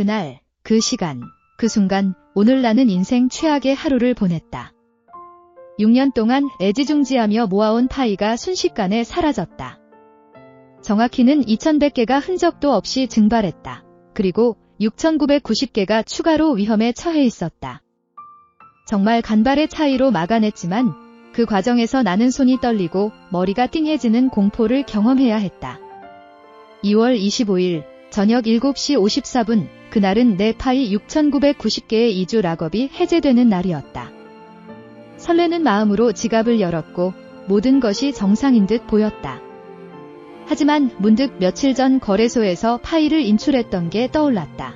그날, 그 시간, 그 순간, 오늘 나는 인생 최악의 하루를 보냈다. 6년 동안 애지중지하며 모아온 파이가 순식간에 사라졌다. 정확히는 2100개가 흔적도 없이 증발했다. 그리고 6990개가 추가로 위험에 처해 있었다. 정말 간발의 차이로 막아냈지만 그 과정에서 나는 손이 떨리고 머리가 띵해지는 공포를 경험해야 했다. 2월 25일 저녁 7시 54분 그날은 내 파이 6990개의 이주 락업이 해제되는 날이었다. 설레는 마음으로 지갑을 열었고 모든 것이 정상인 듯 보였다. 하지만 문득 며칠 전 거래소에서 파이를 인출했던 게 떠올랐다.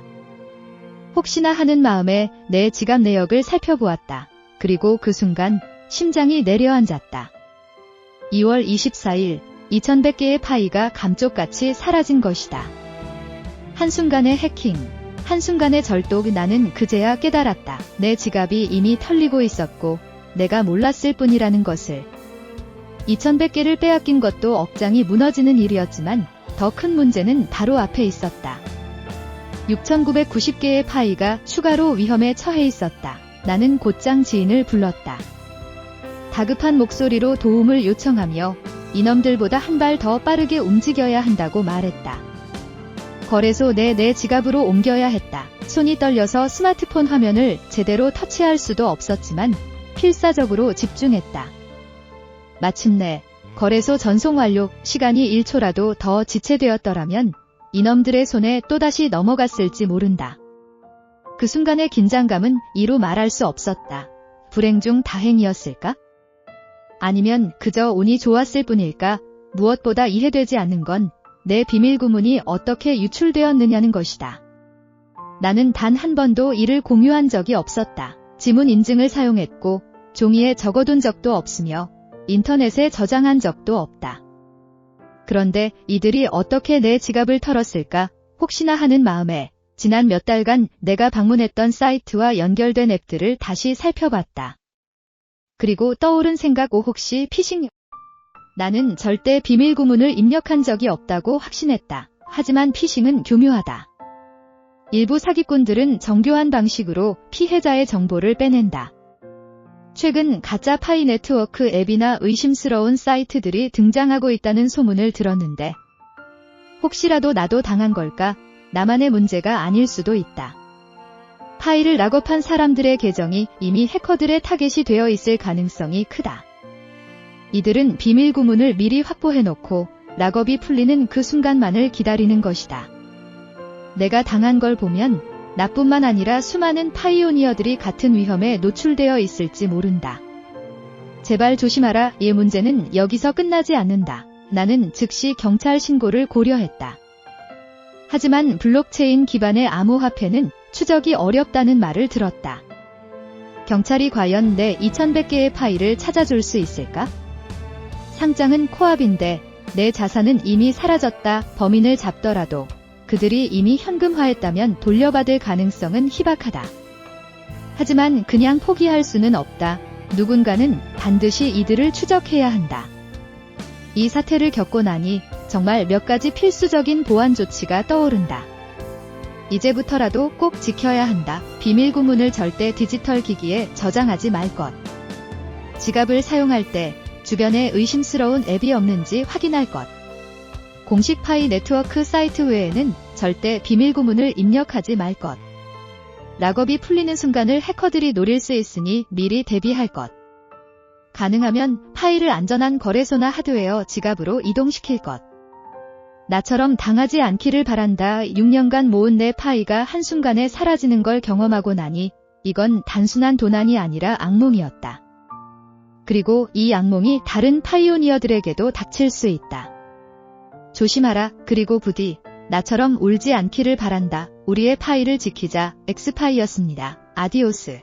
혹시나 하는 마음에 내 지갑 내역을 살펴보았다. 그리고 그 순간 심장이 내려앉았다. 2월 24일 2100개의 파이가 감쪽같이 사라진 것이다. 한순간의 해킹, 한순간의 절독. 나는 그제야 깨달았다. 내 지갑이 이미 털리고 있었고 내가 몰랐을 뿐이라는 것을. 2100개를 빼앗긴 것도 억장이 무너지는 일이었지만 더 큰 문제는 바로 앞에 있었다. 6990개의 파이가 추가로 위험에 처해 있었다. 나는 곧장 지인을 불렀다. 다급한 목소리로 도움을 요청하며 이놈들보다 한 발 더 빠르게 움직여야 한다고 말했다. 거래소 내 지갑으로 옮겨야 했다. 손이 떨려서 스마트폰 화면을 제대로 터치할 수도 없었지만 필사적으로 집중했다. 마침내 거래소 전송 완료. 시간이 1초라도 더 지체되었더라면 이놈들의 손에 또다시 넘어갔을지 모른다. 그 순간의 긴장감은 이루 말할 수 없었다. 불행 중 다행이었을까? 아니면 그저 운이 좋았을 뿐일까? 무엇보다 이해되지 않는 건 내 비밀 구문이 어떻게 유출되었느냐는 것이다. 나는 단 한 번도 이를 공유한 적이 없었다. 지문 인증을 사용했고 종이에 적어둔 적도 없으며 인터넷에 저장한 적도 없다. 그런데 이들이 어떻게 내 지갑을 털었을까? 혹시나 하는 마음에 지난 몇 달간 내가 방문했던 사이트와 연결된 앱들을 다시 살펴봤다. 그리고 떠오른 생각, 혹시 피싱? 나는 절대 비밀 구문을 입력한 적이 없다고 확신했다. 하지만 피싱은 교묘하다. 일부 사기꾼들은 정교한 방식으로 피해자의 정보를 빼낸다. 최근 가짜 파이 네트워크 앱이나 의심스러운 사이트들이 등장하고 있다는 소문을 들었는데 혹시라도 나도 당한 걸까? 나만의 문제가 아닐 수도 있다. 파이를 락업한 사람들의 계정이 이미 해커들의 타겟이 되어 있을 가능성이 크다. 이들은 비밀 구문을 미리 확보해놓고 락업이 풀리는 그 순간만을 기다리는 것이다. 내가 당한 걸 보면 나뿐만 아니라 수많은 파이오니어들이 같은 위험에 노출되어 있을지 모른다. 제발 조심하라. 이 문제는 여기서 끝나지 않는다. 나는 즉시 경찰 신고를 고려했다. 하지만 블록체인 기반의 암호화폐는 추적이 어렵다는 말을 들었다. 경찰이 과연 내 2100개의 파이를 찾아줄 수 있을까? 상장은 코앞인데 내 자산은 이미 사라졌다. 범인을 잡더라도 그들이 이미 현금화했다면 돌려받을 가능성은 희박하다. 하지만 그냥 포기할 수는 없다. 누군가는 반드시 이들을 추적해야 한다. 이 사태를 겪고 나니 정말 몇 가지 필수적인 보안 조치가 떠오른다. 이제부터라도 꼭 지켜야 한다. 비밀 구문을 절대 디지털 기기에 저장하지 말 것. 지갑을 사용할 때 주변에 의심스러운 앱이 없는지 확인할 것. 공식 파이 네트워크 사이트 외에는 절대 비밀 구문을 입력하지 말 것. 락업이 풀리는 순간을 해커들이 노릴 수 있으니 미리 대비할 것. 가능하면 파일을 안전한 거래소나 하드웨어 지갑으로 이동시킬 것. 나처럼 당하지 않기를 바란다. 6년간 모은 내 파이가 한순간에 사라지는 걸 경험하고 나니 이건 단순한 도난이 아니라 악몽이었다. 그리고 이 악몽이 다른 파이오니어들에게도 닥칠 수 있다. 조심하라. 그리고 부디 나처럼 울지 않기를 바란다. 우리의 파이를 지키자. 엑스파이였습니다. 아디오스.